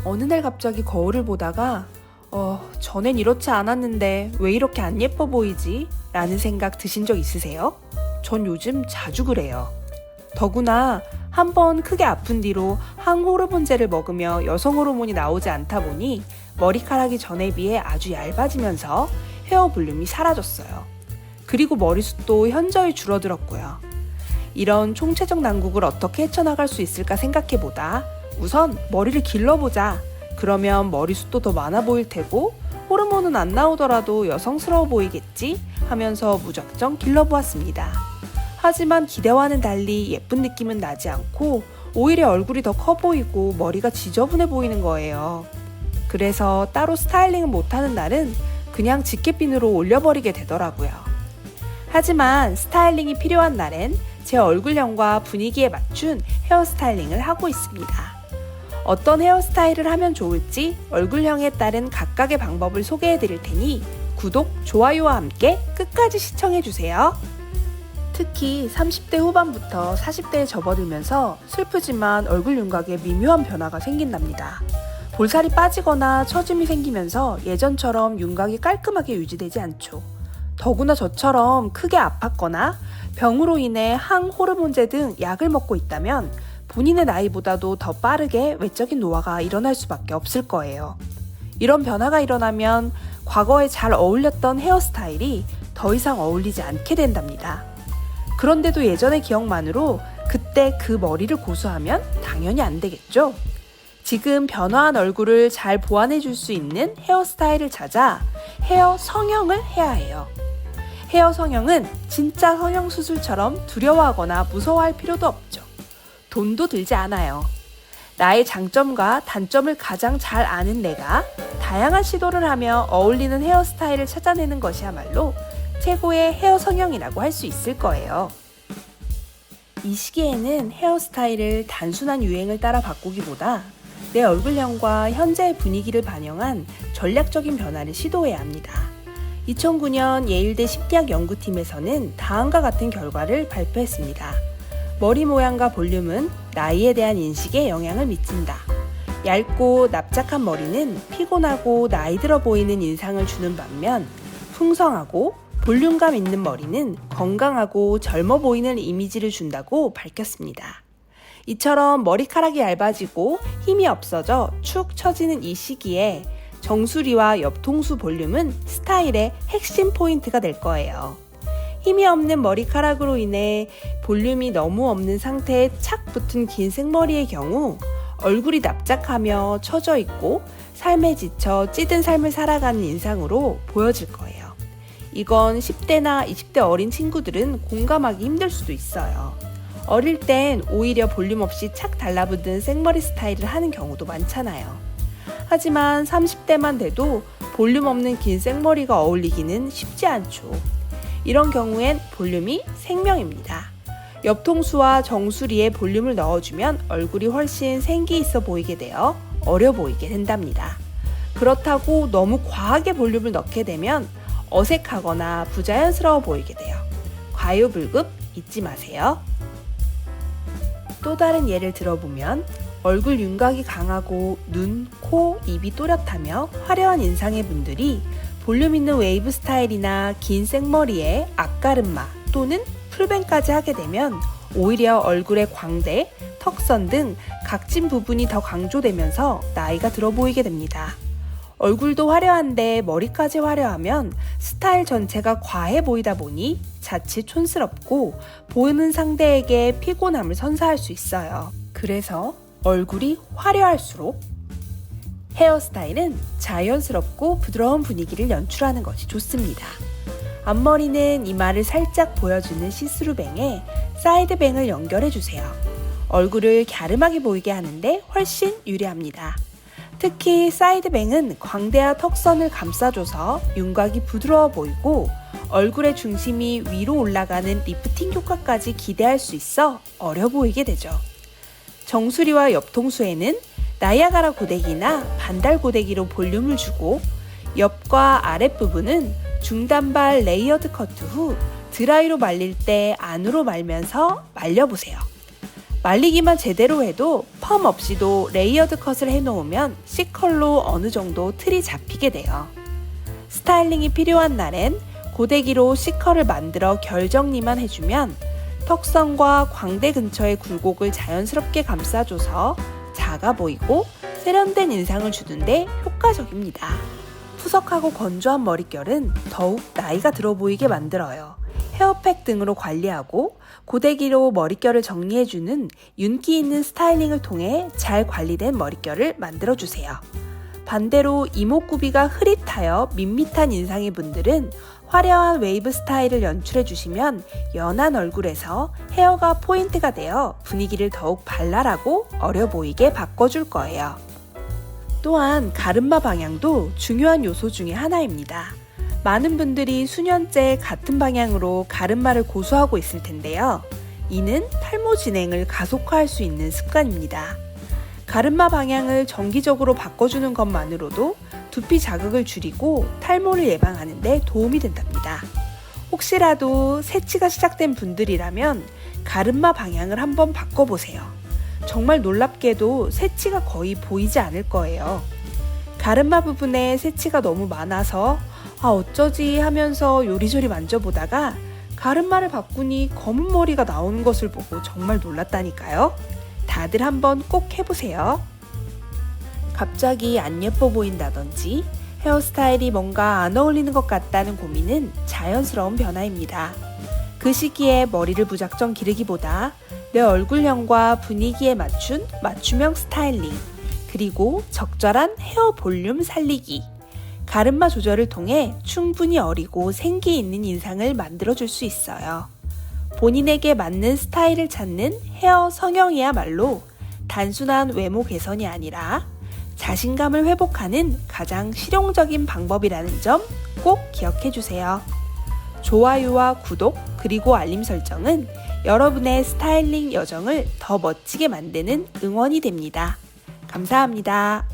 어느 날 갑자기 거울을 보다가 전엔 이렇지 않았는데 왜 이렇게 안 예뻐 보이지? 라는 생각 드신 적 있으세요? 전 요즘 자주 그래요. 더구나 한번 크게 아픈 뒤로 항호르몬제를 먹으며 여성 호르몬이 나오지 않다 보니 머리카락이 전에 비해 아주 얇아지면서 헤어 볼륨이 사라졌어요. 그리고 머리숱도 현저히 줄어들었고요. 이런 총체적 난국을 어떻게 헤쳐나갈 수 있을까 생각해보다 우선 머리를 길러보자. 그러면 머리숱도 더 많아 보일 테고 호르몬은 안 나오더라도 여성스러워 보이겠지 하면서 무작정 길러보았습니다. 하지만 기대와는 달리 예쁜 느낌은 나지 않고 오히려 얼굴이 더 커 보이고 머리가 지저분해 보이는 거예요. 그래서 따로 스타일링을 못하는 날은 그냥 직계핀으로 올려버리게 되더라고요. 하지만 스타일링이 필요한 날엔 제 얼굴형과 분위기에 맞춘 헤어스타일링을 하고 있습니다. 어떤 헤어스타일을 하면 좋을지 얼굴형에 따른 각각의 방법을 소개해 드릴 테니 구독, 좋아요와 함께 끝까지 시청해 주세요. 특히 30대 후반부터 40대에 접어들면서 슬프지만 얼굴 윤곽에 미묘한 변화가 생긴답니다. 볼살이 빠지거나 처짐이 생기면서 예전처럼 윤곽이 깔끔하게 유지되지 않죠. 더구나 저처럼 크게 아팠거나 병으로 인해 항호르몬제 등 약을 먹고 있다면 본인의 나이보다도 더 빠르게 외적인 노화가 일어날 수밖에 없을 거예요. 이런 변화가 일어나면 과거에 잘 어울렸던 헤어스타일이 더 이상 어울리지 않게 된답니다. 그런데도 예전의 기억만으로 그때 그 머리를 고수하면 당연히 안 되겠죠? 지금 변화한 얼굴을 잘 보완해 줄 수 있는 헤어스타일을 찾아 헤어 성형을 해야 해요. 헤어 성형은 진짜 성형수술처럼 두려워하거나 무서워할 필요도 없죠. 돈도 들지 않아요. 나의 장점과 단점을 가장 잘 아는 내가 다양한 시도를 하며 어울리는 헤어스타일을 찾아내는 것이야말로 최고의 헤어 성형이라고 할 수 있을 거예요. 이 시기에는 헤어스타일을 단순한 유행을 따라 바꾸기보다 내 얼굴형과 현재의 분위기를 반영한 전략적인 변화를 시도해야 합니다. 2009년 예일대 십대학 연구팀에서는 다음과 같은 결과를 발표했습니다. 머리 모양과 볼륨은 나이에 대한 인식에 영향을 미친다. 얇고 납작한 머리는 피곤하고 나이 들어 보이는 인상을 주는 반면 풍성하고 볼륨감 있는 머리는 건강하고 젊어 보이는 이미지를 준다고 밝혔습니다. 이처럼 머리카락이 얇아지고 힘이 없어져 축 처지는 이 시기에 정수리와 옆통수 볼륨은 스타일의 핵심 포인트가 될 거예요. 힘이 없는 머리카락으로 인해 볼륨이 너무 없는 상태에 착 붙은 긴 생머리의 경우 얼굴이 납작하며 처져 있고 삶에 지쳐 찌든 삶을 살아가는 인상으로 보여질 거예요. 이건 10대나 20대 어린 친구들은 공감하기 힘들 수도 있어요. 어릴 땐 오히려 볼륨 없이 착 달라붙는 생머리 스타일을 하는 경우도 많잖아요. 하지만 30대만 돼도 볼륨 없는 긴 생머리가 어울리기는 쉽지 않죠. 이런 경우엔 볼륨이 생명입니다. 옆통수와 정수리에 볼륨을 넣어주면 얼굴이 훨씬 생기 있어 보이게 되어 어려 보이게 된답니다. 그렇다고 너무 과하게 볼륨을 넣게 되면 어색하거나 부자연스러워 보이게 돼요. 과유불급 잊지 마세요. 또 다른 예를 들어보면 얼굴 윤곽이 강하고 눈, 코, 입이 또렷하며 화려한 인상의 분들이 볼륨 있는 웨이브 스타일이나 긴 생머리에 앞가르마 또는 풀뱅까지 하게 되면 오히려 얼굴의 광대, 턱선 등 각진 부분이 더 강조되면서 나이가 들어 보이게 됩니다. 얼굴도 화려한데 머리까지 화려하면 스타일 전체가 과해 보이다 보니 자칫 촌스럽고 보이는 상대에게 피곤함을 선사할 수 있어요. 그래서 얼굴이 화려할수록 헤어스타일은 자연스럽고 부드러운 분위기를 연출하는 것이 좋습니다. 앞머리는 이마를 살짝 보여주는 시스루뱅에 사이드뱅을 연결해주세요. 얼굴을 갸름하게 보이게 하는데 훨씬 유리합니다. 특히 사이드뱅은 광대와 턱선을 감싸줘서 윤곽이 부드러워 보이고 얼굴의 중심이 위로 올라가는 리프팅 효과까지 기대할 수 있어 어려 보이게 되죠. 정수리와 옆통수에는 나이아가라 고데기나 반달 고데기로 볼륨을 주고 옆과 아랫부분은 중단발 레이어드 커트 후 드라이로 말릴 때 안으로 말면서 말려보세요. 말리기만 제대로 해도 펌 없이도 레이어드 컷을 해놓으면 C컬로 어느 정도 틀이 잡히게 돼요. 스타일링이 필요한 날엔 고데기로 C컬을 만들어 결 정리만 해주면 턱선과 광대 근처의 굴곡을 자연스럽게 감싸줘서 작아 보이고 세련된 인상을 주는데 효과적입니다. 푸석하고 건조한 머릿결은 더욱 나이가 들어 보이게 만들어요. 헤어팩 등으로 관리하고 고데기로 머릿결을 정리해주는 윤기 있는 스타일링을 통해 잘 관리된 머릿결을 만들어주세요. 반대로 이목구비가 흐릿하여 밋밋한 인상의 분들은 화려한 웨이브 스타일을 연출해주시면 연한 얼굴에서 헤어가 포인트가 되어 분위기를 더욱 발랄하고 어려 보이게 바꿔줄 거예요. 또한 가르마 방향도 중요한 요소 중에 하나입니다. 많은 분들이 수년째 같은 방향으로 가르마를 고수하고 있을 텐데요. 이는 탈모 진행을 가속화할 수 있는 습관입니다. 가르마 방향을 정기적으로 바꿔주는 것만으로도 두피 자극을 줄이고 탈모를 예방하는 데 도움이 된답니다. 혹시라도 새치가 시작된 분들이라면 가르마 방향을 한번 바꿔보세요. 정말 놀랍게도 새치가 거의 보이지 않을 거예요. 가르마 부분에 새치가 너무 많아서 어쩌지 하면서 요리조리 만져보다가 가르마를 바꾸니 검은 머리가 나오는 것을 보고 정말 놀랐다니까요. 다들 한번 꼭 해보세요. 갑자기 안 예뻐 보인다든지 헤어스타일이 뭔가 안 어울리는 것 같다는 고민은 자연스러운 변화입니다. 그 시기에 머리를 무작정 기르기보다 내 얼굴형과 분위기에 맞춘 맞춤형 스타일링, 그리고 적절한 헤어 볼륨 살리기, 가르마 조절을 통해 충분히 어리고 생기 있는 인상을 만들어줄 수 있어요. 본인에게 맞는 스타일을 찾는 헤어 성형이야말로 단순한 외모 개선이 아니라 자신감을 회복하는 가장 실용적인 방법이라는 점 꼭 기억해 주세요. 좋아요와 구독 그리고 알림 설정은 여러분의 스타일링 여정을 더 멋지게 만드는 응원이 됩니다. 감사합니다.